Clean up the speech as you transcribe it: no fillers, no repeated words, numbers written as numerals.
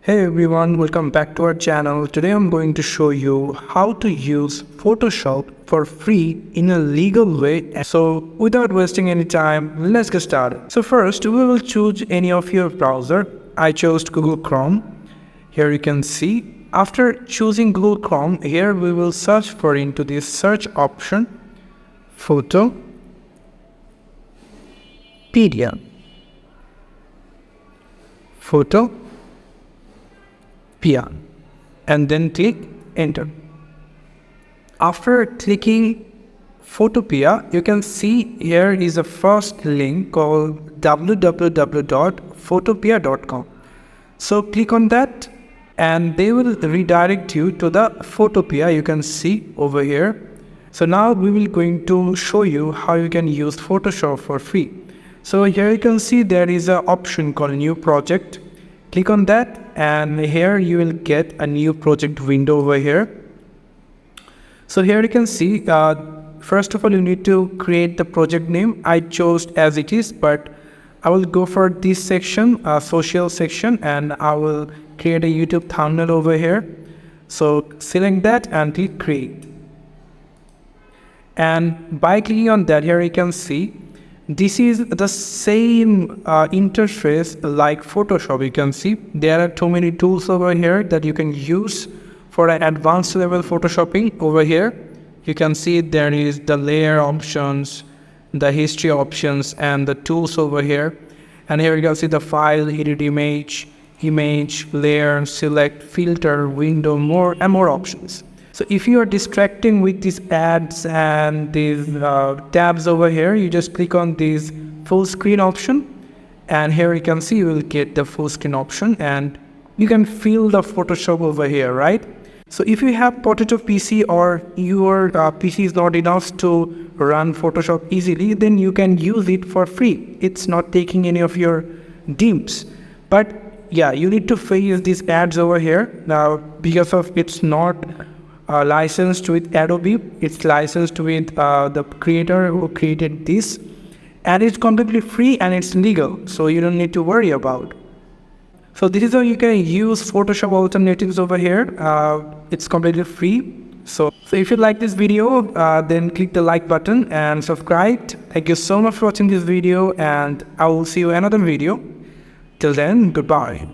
Hey everyone, welcome back to our channel. Today I'm going to show you how to use Photoshop for free in a legal way. So without wasting any time, let's get started. So first, we will choose any of your browser. I chose Google Chrome. Here you can see. After choosing Google Chrome, here we will search for into this search option, Photopedia. And then click enter. After clicking Photopea, you can see here is a first link called www.photopea.com. So click on that and they will redirect you to the Photopea you can see over here. So now we will going to show you how you can use Photoshop for free. So here you can see there is an option called new project. Click on that and here you will get a new project window over here. So here you can see, first of all you need to create the project name. I chose as it is, but I will go for this section, social section, and I will create a YouTube thumbnail over here. So select that and click create. And by clicking on that, here you can see this is the same interface like Photoshop. You can see there are too many tools over here that you can use for an advanced level photoshopping. Over here you can see there is the layer options, the history options, and the tools over here. And here you can see the file, edit image, layer, select, filter, window, more options. So if you are distracting with these ads and these tabs over here, you just click on this full screen option, and here you can see you will get the full screen option and you can feel the Photoshop over here, right? So if you have potato PC or your PC is not enough to run Photoshop easily, then you can use it for free. It's not taking any of your DIMMs. But yeah, you need to face these ads over here now because of it's not licensed with Adobe. It's licensed with the creator who created this, and it's completely free and it's legal, so you don't need to worry about. So this is how you can use Photoshop alternatives over here. It's completely free. So if you like this video, then click the like button and subscribe. Thank you so much for watching this video, and I will see you in another video. Till then, goodbye.